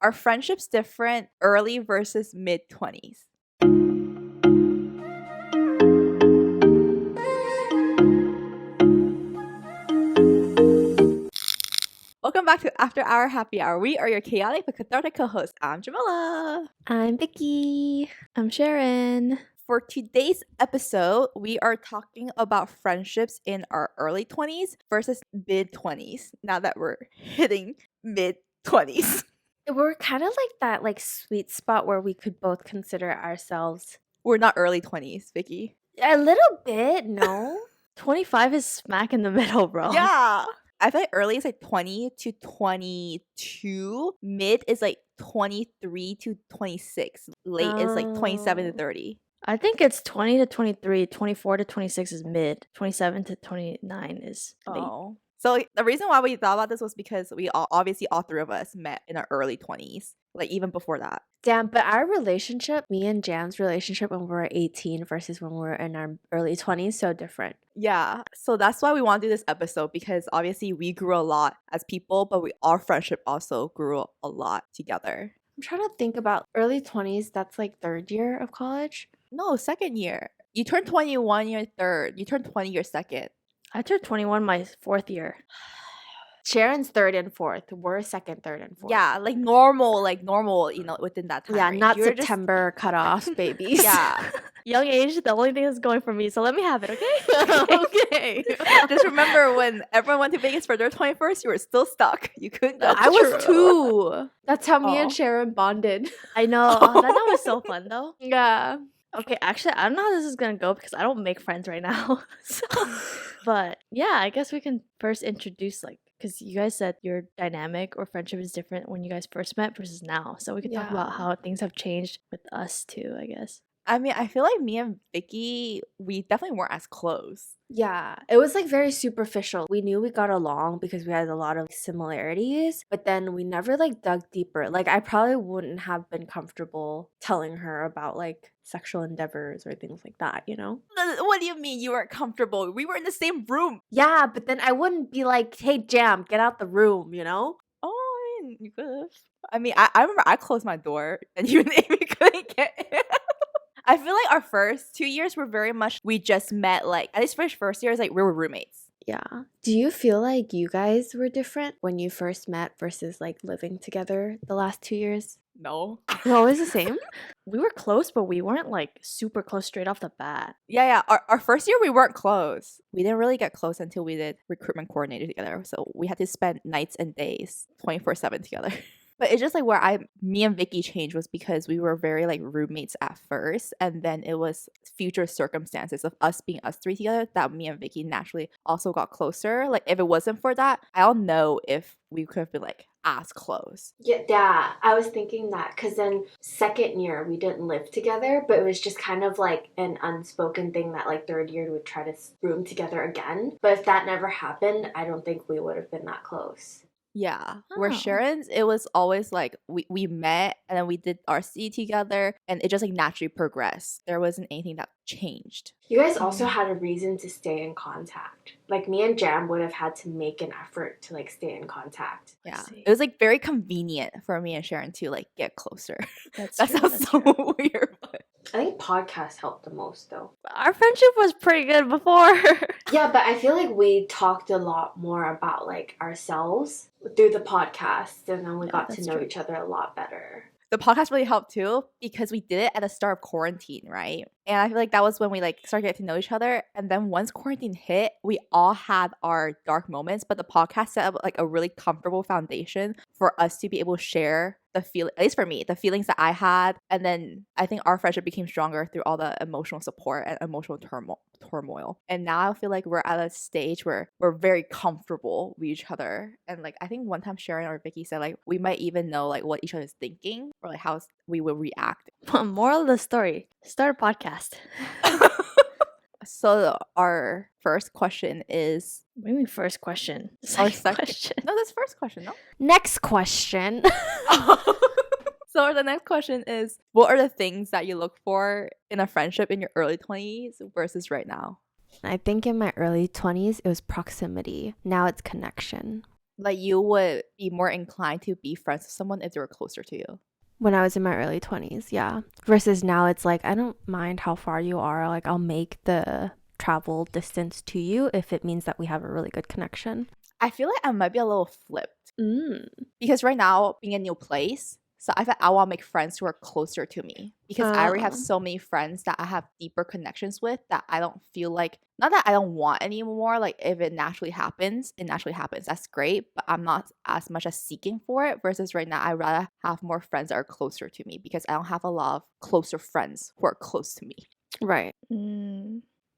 Are friendships different early versus mid-20s? Welcome back to After Hour Happy Hour. We are your chaotic but cathartic co-hosts. I'm Jamila. I'm Vicky. I'm Sharon. For today's episode, we are talking about friendships in our early 20s versus mid-20s. Now that we're hitting mid-20s. We're kind of like that sweet spot where we could both consider ourselves We're not early 20s, Vicky. a little bit, no? 25 is smack in the middle, bro. Yeah. I feel like early is like 20 to 22. Mid is like 23 to 26. Late is like 27 to 30. I think it's 20 to 23, 24 to 26 is mid, 27 to 29 is late. Oh. So the reason why we thought about this was because we all three of us met in our early 20s, like even before that. Damn, but our relationship, me and Jam's relationship when we were 18 versus when we were in our early 20s, so different. Yeah, so that's why we want to do this episode, because obviously we grew a lot as people, but our friendship also grew a lot together. I'm trying to think about early 20s, that's like third year of college? No, second year. You turned 21 your third. You turned 20 your second. I turned 21 my fourth year. Sharon's third and fourth. We're second, third, and fourth. Yeah, like normal, within that time. Yeah, range. not September cutoff babies. Yeah. Young age, the only thing that's going for me, so let me have it, okay? Okay. Just remember when everyone went to Vegas for their 21st, you were still stuck. You couldn't go. I was 2. That's how me and Oh. Sharon bonded. I know. That was so fun, though. Yeah. Okay, actually, I don't know how this is going to go because I don't make friends right now. But yeah, I guess we can first introduce, because you guys said your dynamic or friendship is different when you guys first met versus now. So we can talk about how things have changed with us too, I guess. I mean, I feel like me and Vicky, we definitely weren't as close. Yeah, it was very superficial. We knew we got along because we had a lot of similarities, but then we never dug deeper. I probably wouldn't have been comfortable telling her about sexual endeavors or things like that, you know? What do you mean you weren't comfortable? We were in the same room. Yeah, but then I wouldn't be like, hey, Jam, get out the room, you know? Oh, I mean, you could have. I mean, I remember I closed my door and you and Amy couldn't get in. I feel like our first 2 years were very much, we just met, at least first year is we were roommates. Yeah. Do you feel like you guys were different when you first met versus living together the last 2 years? No. We're always the same? We were close, but we weren't super close straight off the bat. Yeah. Our first year, we weren't close. We didn't really get close until we did recruitment coordinator together. So we had to spend nights and days 24/7 together. But it's just where me and Vicky changed was because we were very roommates at first, and then it was future circumstances of us being us three together that me and Vicky naturally also got closer. If it wasn't for that, I don't know if we could have been as close. Yeah, I was thinking that because then second year we didn't live together, but it was just kind of an unspoken thing that third year we would try to room together again. But if that never happened, I don't think we would have been that close. Yeah. Where Oh. Sharon's, it was always we met and then we did RC together and it just naturally progressed. There wasn't anything that changed. You guys also had a reason to stay in contact. Me and Jam would have had to make an effort to stay in contact. Yeah. It was very convenient for me and Sharon to get closer. That sounds so weird. But I think podcasts helped the most though. Our friendship was pretty good before. Yeah, but I feel we talked a lot more about ourselves through the podcast, and then we got to know each other a lot better. The podcast really helped too because we did it at the start of quarantine, right? And I feel that was when we started getting to know each other. And then once quarantine hit, we all had our dark moments, but the podcast set up a really comfortable foundation for us to be able to share the feel, at least for me, the feelings that I had. And then I think our friendship became stronger through all the emotional support and emotional turmoil. And now I feel we're at a stage where we're very comfortable with each other. And I think one time Sharon or Vicky said we might even know what each other is thinking or how we will react. Moral of the story: start a podcast. So our first question is... What do you mean first question? Our second question. No, that's first question, no? Next question. So the next question is, what are the things that you look for in a friendship in your early 20s versus right now? I think in my early 20s, it was proximity. Now it's connection. like you would be more inclined to be friends with someone if they were closer to you? When I was in my early 20s, yeah. Versus now, it's like, I don't mind how far you are. Like, I'll make the travel distance to you if it means that we have a really good connection. I feel like I might be a little flipped Mm. because right now, being in a new place, so I feel I want to make friends who are closer to me because I already have so many friends that I have deeper connections with that I don't feel like, not that I don't want anymore. Like if it naturally happens, it naturally happens. That's great, but I'm not as much as seeking for it. Versus right now, I'd rather have more friends that are closer to me because I don't have a lot of closer friends who are close to me. Right.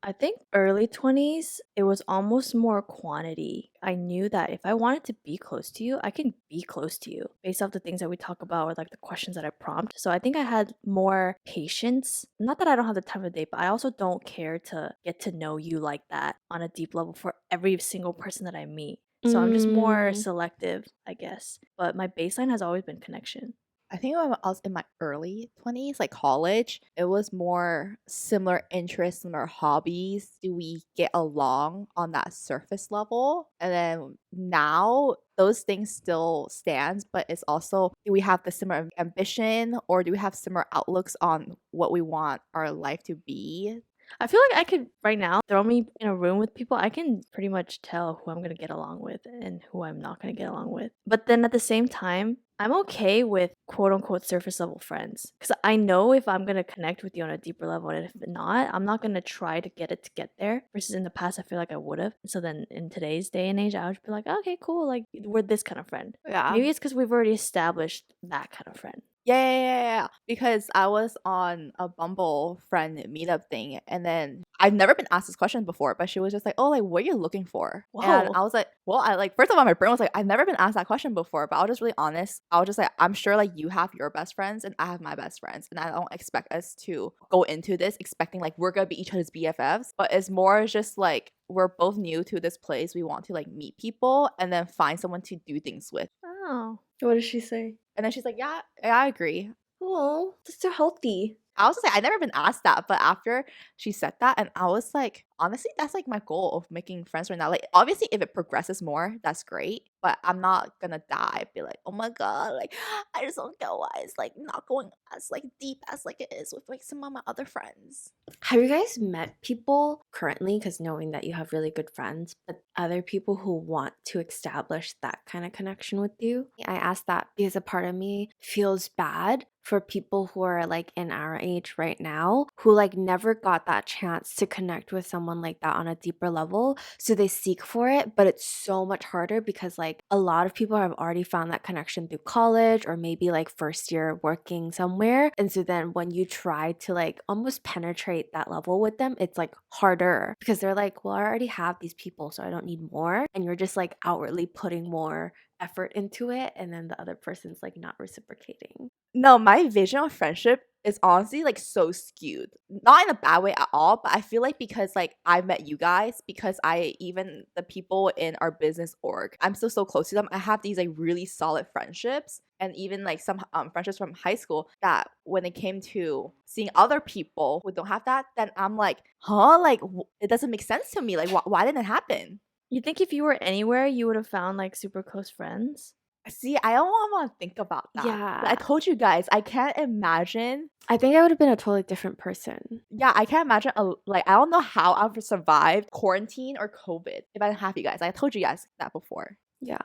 I think early 20s, it was almost more quantity. I knew that if I wanted to be close to you, I can be close to you based off the things that we talk about or like the questions that I prompt. So I think I had more patience. Not that I don't have the time of day, but I also don't care to get to know you like that on a deep level for every single person that I meet. So I'm just more selective, I guess. But my baseline has always been connection. I think when I was in my early 20s, like college, it was more similar interests, similar hobbies. Do we get along on that surface level? And then now those things still stands, but it's also, do we have the similar ambition or do we have similar outlooks on what we want our life to be? I feel like I could right now throw me in a room with people. I can pretty much tell who I'm gonna get along with and who I'm not gonna get along with. But then at the same time, I'm okay with quote unquote surface level friends because I know if I'm gonna connect with you on a deeper level, and if not, I'm not gonna try to get there. Versus in the past, I feel like I would have. So then in today's day and age, I would be like, okay, cool, like we're this kind of friend. Yeah. Maybe it's because we've already established that kind of friend. Yeah. Because I was on a Bumble friend meetup thing, and then I've never been asked this question before, but she was just like, "Oh, like what are you looking for?" And Whoa. I was like, "Well, I like first of all, my brain was like, I've never been asked that question before." But I was just really honest. I was just like, "I'm sure like you have your best friends, and I have my best friends, and I don't expect us to go into this expecting like we're gonna be each other's BFFs, but it's more just like." We're both new to this place. We want to like meet people and then find someone to do things with. Oh. What did she say? And then she's like, yeah, I agree. Oh, that's so healthy. I was just like, I never been asked that, but after she said that, and I was like, honestly, that's like my goal of making friends right now. Like, obviously, if it progresses more, that's great, but I'm not gonna die. Be like, oh my god, like I just don't get why it's like not going as like deep as like it is with like some of my other friends. Have you guys met people currently, because knowing that you have really good friends, but other people who want to establish that kind of connection with you? I asked that because a part of me feels bad for people who are like in our age right now who like never got that chance to connect with someone like that on a deeper level. So they seek for it, but it's so much harder because like a lot of people have already found that connection through college or maybe like first year working somewhere. And so then when you try to like almost penetrate that level with them, it's like harder because they're like, well, I already have these people, so I don't need more. And you're just like outwardly putting more effort into it, and then the other person's like not reciprocating. No, my vision of friendship is honestly like so skewed. Not in a bad way at all, but I feel like because like I met you guys, because I even the people in our business org, I'm still so close to them. I have these like really solid friendships. And even like some friendships from high school that when it came to seeing other people who don't have that, then I'm like, huh? Like it doesn't make sense to me. Like why didn't it happen? You think if you were anywhere, you would have found like super close friends? See, I don't want to think about that. Yeah. I told you guys, I can't imagine. I think I would have been a totally different person. Yeah, I can't imagine. Like, I don't know how I would survive quarantine or COVID if I didn't have you guys. I told you guys that before. Yeah.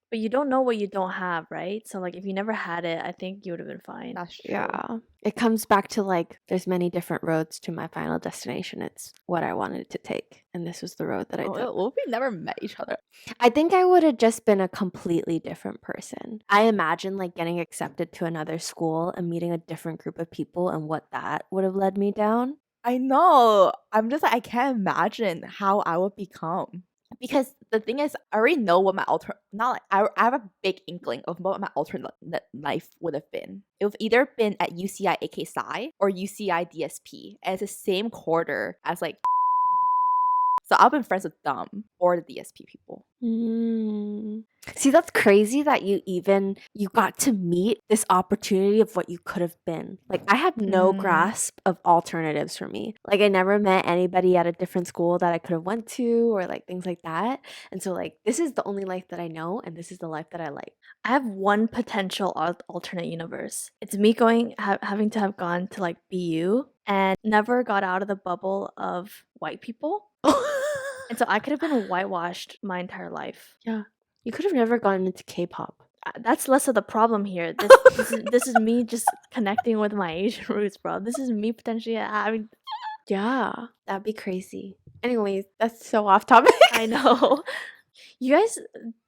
But you don't know what you don't have, right? So like if you never had it, I think you would have been fine. That's true. Yeah. It comes back to like there's many different roads to my final destination. It's what I wanted to take. And this was the road that I took. Well, we never met each other. I think I would have just been a completely different person. I imagine like getting accepted to another school and meeting a different group of people and what that would have led me down. I know. I'm just like, I can't imagine how I would become. Because the thing is, I already know what my not like I have a big inkling of what my alternate life would have been. It would have either been at UCI AK Psi or UCI DSP, and it's the same quarter as like So I've been friends with them or the DSP people. See, that's crazy that you got to meet this opportunity of what you could have been. Like, I had no grasp of alternatives for me. Like, I never met anybody at a different school that I could have went to or like things like that. And so like, this is the only life that I know, and this is the life that I like. I have one potential alternate universe. It's me having to have gone to like BU and never got out of the bubble of white people. And so I could have been whitewashed my entire life. Yeah. You could have never gotten into K-pop. That's less of the problem here. This is me just connecting with my Asian roots, bro. This is me potentially having. Yeah, that'd be crazy. Anyways, that's so off topic. I know. You guys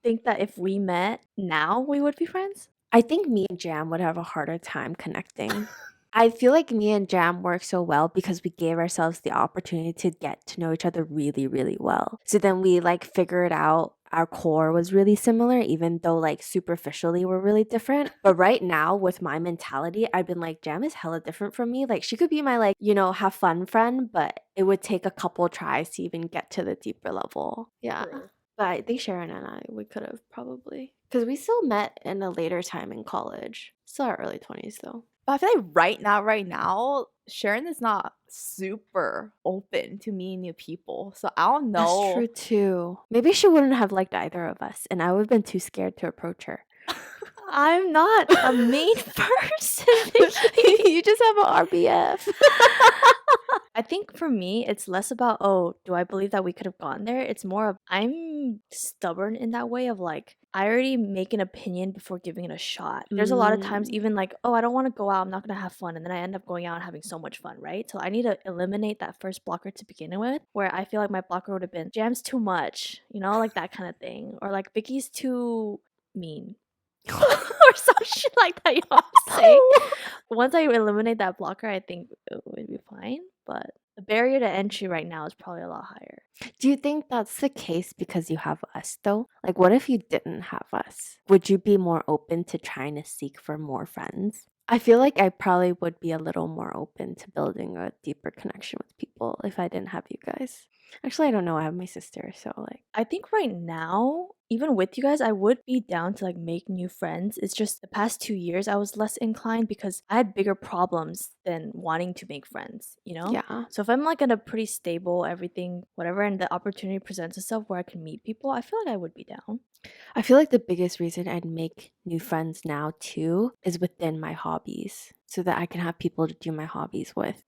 think that if we met now, we would be friends? I think me and Jam would have a harder time connecting. I feel like me and Jam work so well because we gave ourselves the opportunity to get to know each other really, really well. So then we like figured out our core was really similar, even though like superficially we're really different. But right now with my mentality, I've been like, Jam is hella different from me. Like she could be my like, have fun friend, but it would take a couple tries to even get to the deeper level. Yeah. True. But I think Sharon and we could have probably. Because we still met in a later time in college. Still our early 20s though. But I feel like right now, Sharon is not super open to meeting new people. So I don't know. That's true too. Maybe she wouldn't have liked either of us, and I would have been too scared to approach her. I'm not a mean person. You just have an RBF. I think for me, it's less about, do I believe that we could have gotten there? It's more of, I'm stubborn in that way of like, I already make an opinion before giving it a shot. There's a lot of times even like, I don't want to go out, I'm not going to have fun. And then I end up going out and having so much fun, right? So I need to eliminate that first blocker to begin with, where I feel like my blocker would have been, Jam's too much, like that kind of thing. Or like, Vicky's too mean. Or some shit like that, you know what I'm saying? Once I eliminate that blocker, I think it would be fine. But the barrier to entry right now is probably a lot higher. Do you think that's the case because you have us though? Like what if you didn't have us? Would you be more open to trying to seek for more friends? I feel like I probably would be a little more open to building a deeper connection with people if I didn't have you guys. Actually, I don't know. I have my sister, so like I think right now, even with you guys, I would be down to like make new friends. It's just the past 2 years I was less inclined because I had bigger problems than wanting to make friends, Yeah. So if I'm like in a pretty stable everything, whatever, and the opportunity presents itself where I can meet people, I feel like I would be down. I feel like the biggest reason I'd make new friends now too is within my hobbies so that I can have people to do my hobbies with.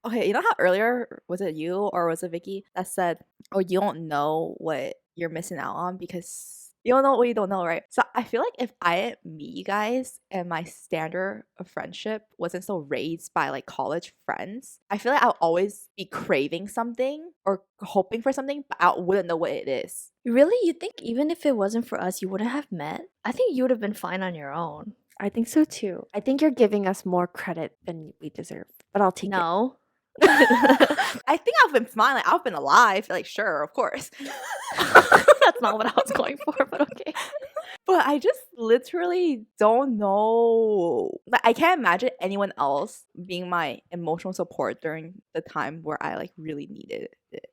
Okay, you know how earlier, was it you or was it Vicky that said, you don't know what you're missing out on because you don't know what you don't know, right? So I feel like if I didn't meet you guys and my standard of friendship wasn't so raised by like college friends, I feel like I'll always be craving something or hoping for something, but I wouldn't know what it is. Really? You think even if it wasn't for us, you wouldn't have met? I think you would have been fine on your own. I think so too. I think you're giving us more credit than we deserve, but I'll take it. No. I think I've been smiling. I've been alive. Like, sure, of course. That's not what I was going for, but okay. But I just literally don't know. Like, I can't imagine anyone else being my emotional support during the time where I like really needed it.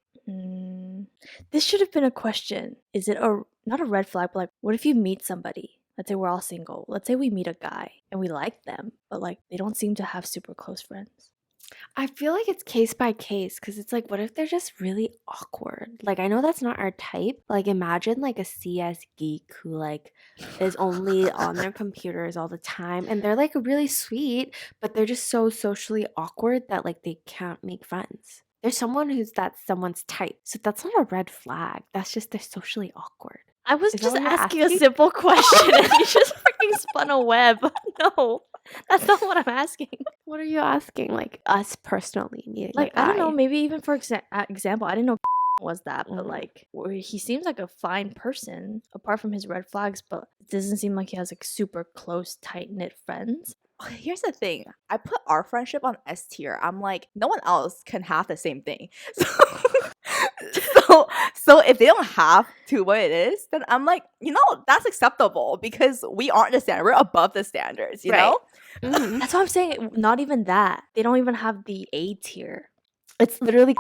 This should have been a question. Is it not a red flag, but like, what if you meet somebody? Let's say we're all single. Let's say we meet a guy and we like them, but like they don't seem to have super close friends. I feel like it's case by case because it's like, what if they're just really awkward? Like, I know that's not our type. Like, imagine like a CS geek who like is only on their computers all the time and they're like really sweet, but they're just so socially awkward that like they can't make friends. There's someone that's someone's type. So that's not a red flag. That's just they're socially awkward. I was Is that just what you're asking a asking? simple question and you just freaking spun a web. No, that's not what I'm asking. What are you asking? Like us personally meeting Like, a I don't know, guy? maybe even for example, I didn't know was that, but Mhm. like he seems like a fine person apart from his red flags, but it doesn't seem like he has like super close, tight-knit friends. Here's the thing. I put our friendship on S tier. I'm like, no one else can have the same thing. So if they don't have to what it is, then I'm like, that's acceptable because we aren't the standard. We're above the standards, you know? Mhm. That's what I'm saying. Not even that. They don't even have the A tier. It's literally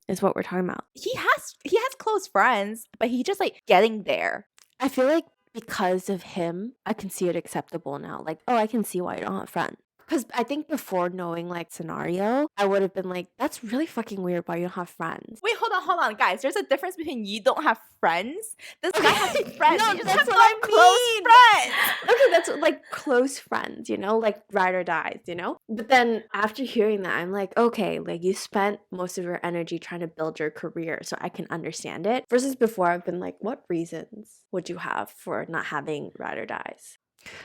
is what we're talking about. He has close friends, but he just like getting there. I feel like because of him, I can see it acceptable now. Like, oh, I can see why you don't have friends. Because I think before knowing like scenario, I would have been like, that's really fucking weird why you don't have friends. Wait, hold on, guys. There's a difference between you don't have friends. This guy has friends. No, You just that's have what not I close friends. Okay, that's like close friends, you know, like ride or dies, you know? But then after hearing that, I'm like, okay, like you spent most of your energy trying to build your career, so I can understand it. Versus before, I've been like, what reasons would you have for not having ride or dies?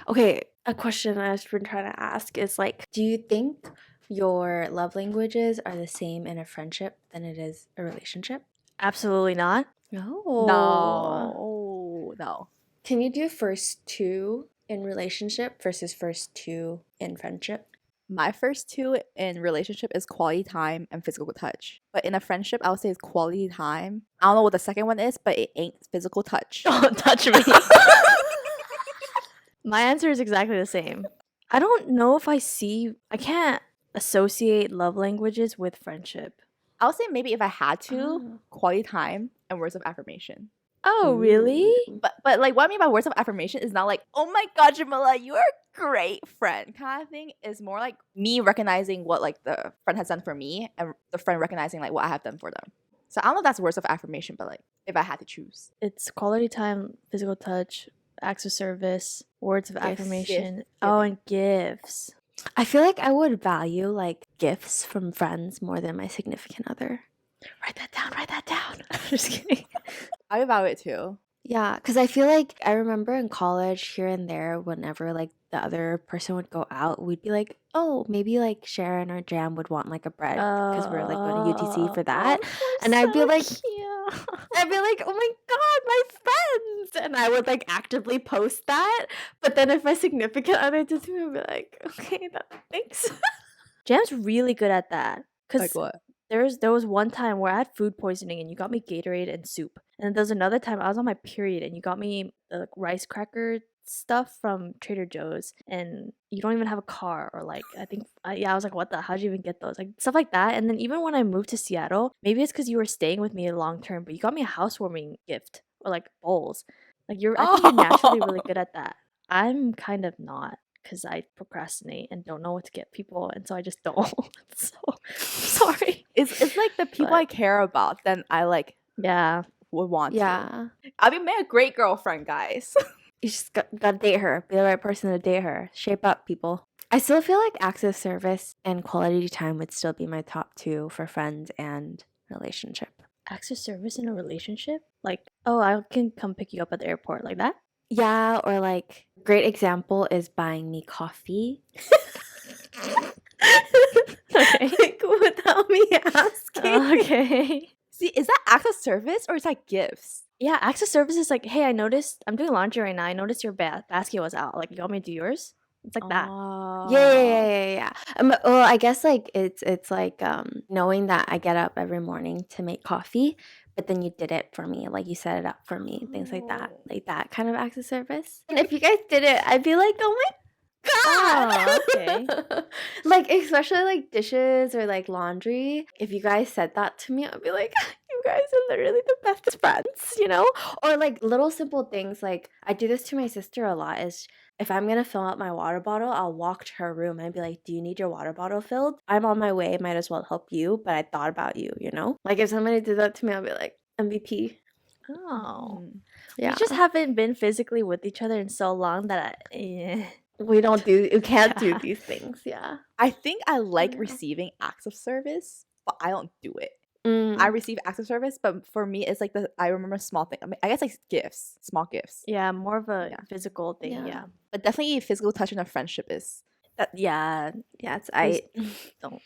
Okay, a question I've been trying to ask is like, do you think your love languages are the same in a friendship than it is a relationship? Absolutely not. No. Can you do first two in relationship versus first two in friendship? My first two in relationship is quality time and physical touch. But in a friendship, I would say it's quality time. I don't know what the second one is, but it ain't physical touch. Don't touch me. My answer is exactly the same. I don't know if I can't associate love languages with friendship. I would say maybe if I had to, Oh. quality time and words of affirmation. Oh, really? But like what I mean by words of affirmation is not like, oh my god, Jamila, you are a great friend kind of thing. It's more like me recognizing what like the friend has done for me and the friend recognizing like what I have done for them. So I don't know if that's words of affirmation, but like if I had to choose. It's quality time, physical touch, acts of service, words of affirmation. Gifts. Oh, and gifts. I feel like I would value like gifts from friends more than my significant other. Write that down. Just kidding. I value it too. Yeah, because I feel like I remember in college here and there, whenever like the other person would go out, we'd be like, oh, maybe like Sharon or Jam would want like a bread because we're like going to UTC for that. And I'd be like, I'd be like, oh my god, my friends! And I would like actively post that. But then if my significant other did to me, I'd be like, okay, thanks. Jam's really good at that. Like what? There was one time where I had food poisoning and you got me Gatorade and soup. And then there was another time I was on my period and you got me the like, rice cracker stuff from Trader Joe's and you don't even have a car or like I think I was like what the how'd you even get those like stuff like that. And then even when I moved to Seattle, maybe it's because you were staying with me long term, but you got me a housewarming gift or like bowls. Like I think you're naturally really good at that. I'm kind of not because I procrastinate and don't know what to get people, and so I just don't. So sorry. It's like the people But- I care about, then I like Yeah. would want to. Yeah. I'll be a great girlfriend, guys. You just gotta date her. Be the right person to date her. Shape up, people. I still feel like acts of service and quality time would still be my top two for friends and relationship. Acts of service in a relationship? Like, oh, I can come pick you up at the airport like that? Yeah, or like, great example is buying me coffee. Okay. Like, without me asking. Okay. See, is that acts of service or is that gifts? Yeah, acts of service is like, hey, I noticed I'm doing laundry right now. I noticed your basket was out. Like, you want me to do yours? It's like that. Yeah. Well, I guess like it's like knowing that I get up every morning to make coffee, but then you did it for me, like you set it up for me, things like that kind of acts of service. And if you guys did it, I'd be like, oh my god, okay. Like especially like dishes or like laundry. If you guys said that to me, I'd be like, you guys are literally the best friends, you know? Or like little simple things. Like I do this to my sister a lot. Is if I'm gonna fill up my water bottle, I'll walk to her room and be like, do you need your water bottle filled? I'm on my way, might as well help you, but I thought about you, you know? Like if somebody did that to me, I'll be like, MVP. Oh. Yeah. We just haven't been physically with each other in so long that we can't do these things. Yeah. I think I like Yeah. receiving acts of service, but I don't do it. Mm. I receive acts of service, but for me, it's like I remember small things. I mean, I guess like gifts, small gifts. yeah, more of a Yeah. physical thing. Yeah. Yeah. But definitely physical touch in a friendship is. Yeah, it's Please don't.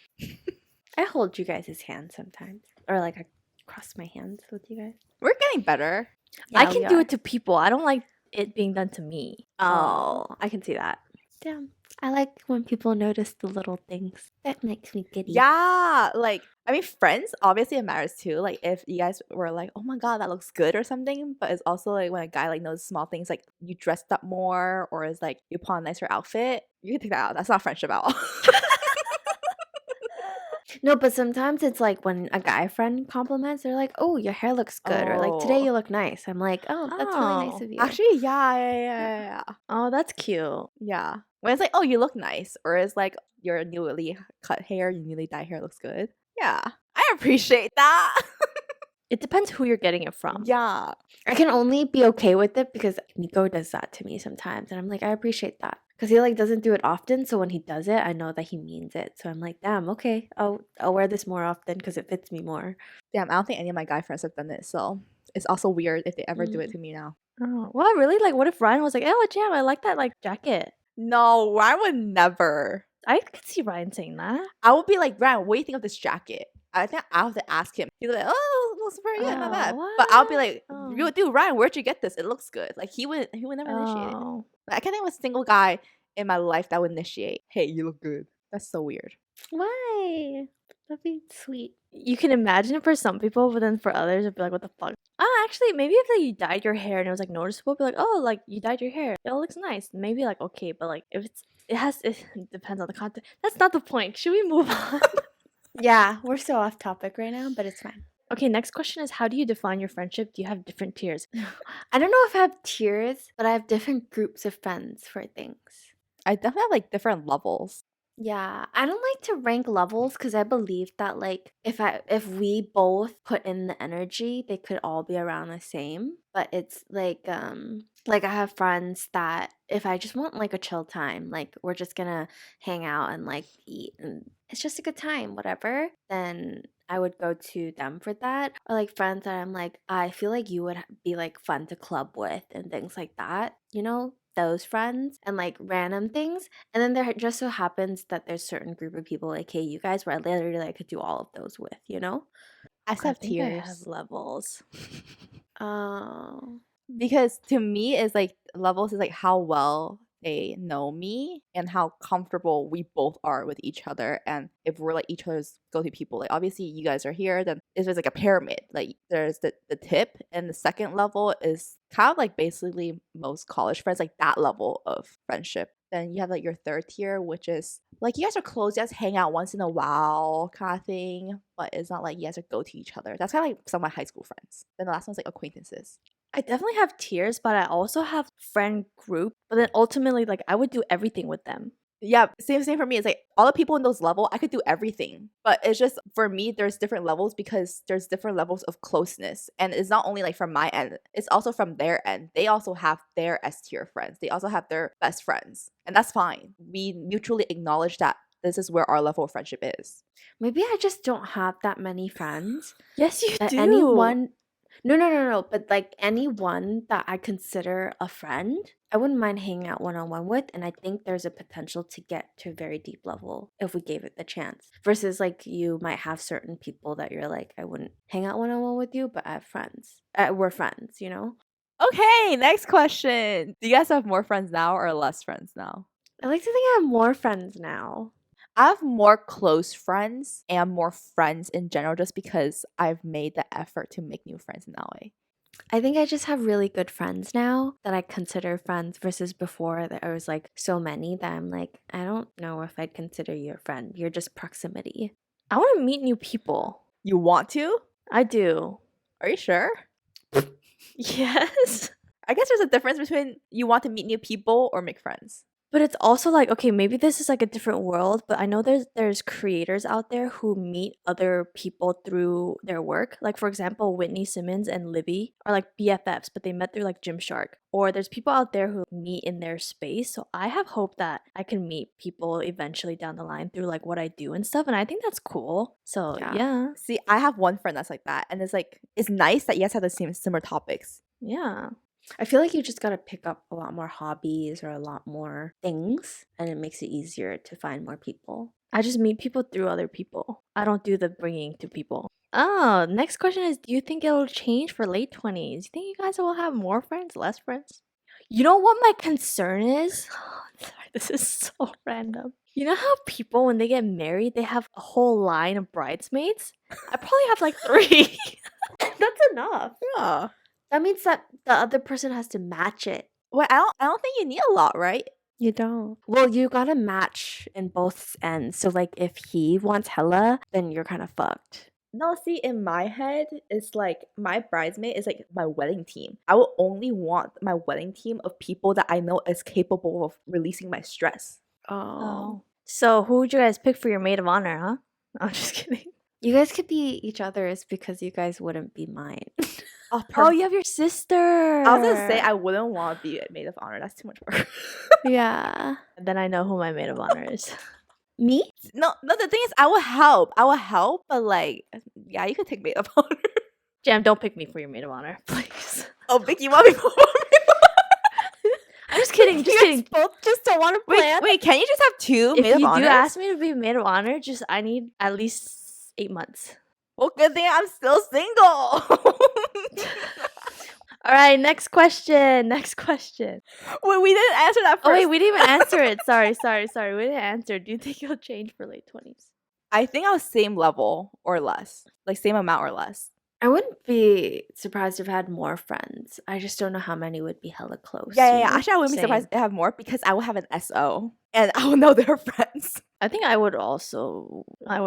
I hold you guys' hands sometimes, or like I cross my hands with you guys. We're getting better. I Yeah, can we do are. it to people. I don't like it being done to me. Oh, I can see that. Damn, I like when people notice the little things. That makes me giddy. Yeah, like I mean, friends obviously it matters too. Like if you guys were like, "Oh my god, that looks good" or something, but it's also like when a guy like knows small things, like you dressed up more, or is like you put on a nicer outfit. You can take that out. That's not friendship at all. No, but sometimes it's like when a guy friend compliments, they're like, "Oh, your hair looks good," or like, "Today Oh. you look nice." I'm like, "Oh, that's really nice Oh. of you." Actually, yeah. Oh, that's cute. Yeah. When it's like, oh, you look nice, or it's like your newly cut hair, your newly dyed hair looks good. Yeah. I appreciate that. It depends who you're getting it from. Yeah. I can only be okay with it because Nico does that to me sometimes, and I'm like, I appreciate that because he like doesn't do it often. So when he does it, I know that he means it. So I'm like, damn, okay, I'll wear this more often because it fits me more. Damn, I don't think any of my guy friends have done it, so it's also weird if they ever do it Mm. to me now. Oh, well, really? Like, what if Ryan was like, "Oh, Jam, I like that like jacket." No, I would never. I could see Ryan saying that. I would be like, Ryan, what do you think of this jacket? I think I have to ask him. He's like, oh, it looks pretty good, not bad. But I'll be what? like, Oh. dude, Ryan, where'd you get this? It looks good. Like he would never initiate it. Oh. Like, I can't think of a single guy in my life that would initiate. Hey, you look good. That's so weird. Why? That'd be sweet. You can imagine it for some people, but then for others, it'd be like, "What the fuck?" Oh, actually, maybe if like you dyed your hair and it was like noticeable, be like, "Oh, like you dyed your hair. It looks nice." Maybe like okay, but like if it depends on the content. That's not the point. Should we move on? Yeah, we're so off topic right now, but it's fine. Okay, next question is how do you define your friendship? Do you have different tiers? I don't know if I have tiers, but I have different groups of friends for things. I definitely have like different levels. Yeah, I don't like to rank levels because I believe that like if we both put in the energy, they could all be around the same. But it's like I have friends that if I just want like a chill time, like we're just gonna hang out and like eat and it's just a good time, whatever, then I would go to them for that. Or like friends that I'm like, I feel like you would be like fun to club with and things like that, you know? Those friends and like random things. And then there just so happens that there's certain group of people like, hey, you guys, where I literally like could do all of those with, you know? I just I have think I have tiers. levels. Oh. Because to me, it's like levels is like how well they know me and how comfortable we both are with each other. And if we're like each other's go-to people, like obviously you guys are here, then it's just like a pyramid. Like there's the tip, and the second level is kind of like basically most college friends, like that level of friendship. Then you have like your third tier, which is like you guys are close, you guys hang out once in a while kind of thing, but it's not like you guys are go to each other. That's kind of like some of my high school friends. Then the last one's like acquaintances. I definitely have tiers, but I also have friend group. But then ultimately, like I would do everything with them. Yeah, same for me. It's like all the people in those level, I could do everything. But it's just for me, there's different levels because there's different levels of closeness. And it's not only like from my end, it's also from their end. They also have their S tier friends. They also have their best friends. And that's fine. We mutually acknowledge that this is where our level of friendship is. Maybe I just don't have that many friends. Yes, you do. Anyone No, but like anyone that I consider a friend, I wouldn't mind hanging out one on one with. And I think there's a potential to get to a very deep level if we gave it the chance. Versus like you might have certain people that you're like, I wouldn't hang out one on one with you, but I have friends. We're friends, you know? Okay, next question. Do you guys have more friends now or less friends now? I like to think I have more friends now. I have more close friends and more friends in general just because I've made the effort to make new friends in that way. I think I just have really good friends now that I consider friends versus before that I was like so many that I'm like, I don't know if I'd consider you a friend. You're just proximity. I want to meet new people. You want to? I do. Are you sure? Yes. I guess there's a difference between you want to meet new people or make friends. But it's also like, okay, maybe this is like a different world, but I know there's creators out there who meet other people through their work. Like for example, Whitney Simmons and Libby are like BFFs, but they met through like Gymshark. Or there's people out there who meet in their space. So I have hope that I can meet people eventually down the line through like what I do and stuff. And I think that's cool. So Yeah. yeah. See, I have one friend that's like that. And it's like, it's nice that you guys have the same similar topics. Yeah. I feel like you just gotta pick up a lot more hobbies or a lot more things, and it makes it easier to find more people. I just meet people through other people. I don't do the bringing to people. Oh, next question is, do you think it'll change for late 20s? You think you guys will have more friends, less friends? You know what my concern is? Sorry, this is so random. You know how people, when they get married, they have a whole line of bridesmaids? I probably have like 3. That's enough. Yeah. That means that the other person has to match it. Well, I don't think you need a lot, right? You don't. Well, you gotta match in both ends. So, like, if he wants hella, then you're kind of fucked. No, see, in my head, it's like my bridesmaid is like my wedding team. I will only want my wedding team of people that I know is capable of releasing my stress. Oh. So who would you guys pick for your maid of honor, huh? I'm just kidding. You guys could be each other's because you guys wouldn't be mine. Oh, you have your sister. I was gonna say I wouldn't want to be a maid of honor. That's too much work. Yeah. Then I know who my maid of honor is. Me? No, the thing is, I will help. But like, yeah, you could take maid of honor. Jam, don't pick me for your maid of honor, please. Oh, Vicky, you want me for I'm just kidding. Just kidding. Both just don't want to plan. Wait, can you just have two If maid of you honors? do ask me to be maid of honor, I need at least 8 months. Well, good thing I'm still single. All right, next question. Wait, we didn't answer that first. Oh wait, we didn't even answer it. Sorry. We didn't answer. Do you think you'll change for late 20s? I think I was same level or less, like same amount or less. I wouldn't be surprised if I had more friends. I just don't know how many would be hella close. Yeah. you know? Actually, I wouldn't be Same. surprised if I have more because I will have an SO and I will know they're friends. I think I would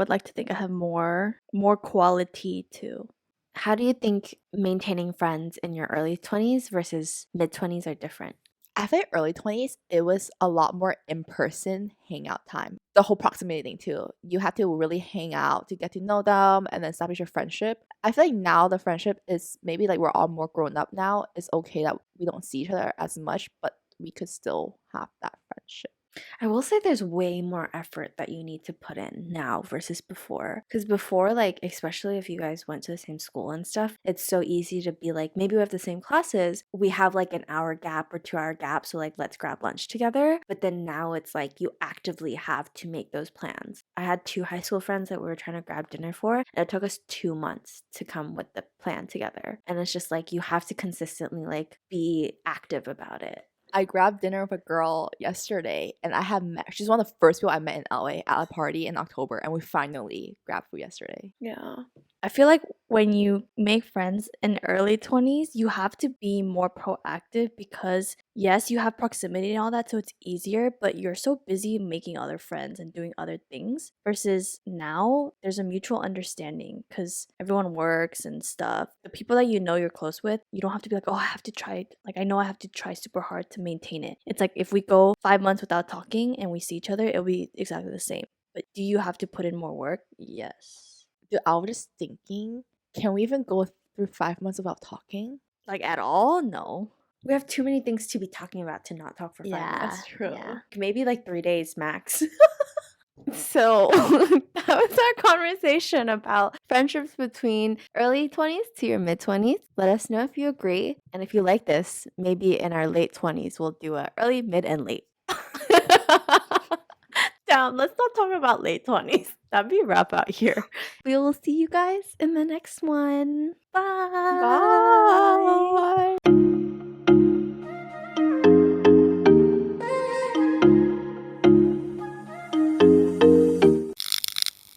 like to think I have more quality too. How do you think maintaining friends in your early 20s versus mid 20s are different? I think early 20s, it was a lot more in-person hangout time. The whole proximity thing too. You have to really hang out to get to know them and then establish your friendship. I feel like now the friendship is maybe like we're all more grown up now. It's okay that we don't see each other as much, but we could still have that friendship. I will say there's way more effort that you need to put in now versus before. Because before, like, especially if you guys went to the same school and stuff, it's so easy to be like, maybe we have the same classes. We have like an hour gap or 2 hour gap. So, like, let's grab lunch together. But then now it's like you actively have to make those plans. I had 2 high school friends that we were trying to grab dinner for, and it took us 2 months to come with the plan together. And it's just like you have to consistently, like, be active about it. I grabbed dinner with a girl yesterday, and I had met. She's one of the first people I met in LA at a party in October, and we finally grabbed food yesterday. Yeah. I feel like when you make friends in early 20s, you have to be more proactive because, yes, you have proximity and all that, so it's easier, but you're so busy making other friends and doing other things. Versus now, there's a mutual understanding because everyone works and stuff. The people that you know you're close with, you don't have to be like, oh, I have to try. Like, I know I have to try super hard to maintain it. It's like if we go 5 months without talking and we see each other, it'll be exactly the same. But do you have to put in more work? Yes. Dude, I was just thinking, can we even go through 5 months without talking? Like at all? No. We have too many things to be talking about to not talk for 5 Yeah. minutes. That's true. Yeah. Maybe like 3 days max. So that was our conversation about friendships between early 20s to your mid 20s. Let us know if you agree. And if you like this, maybe in our late 20s, we'll do a early, mid, and late. Damn, let's not talk about late 20s. That'd be a wrap out here. We will see you guys in the next one. Bye. Bye.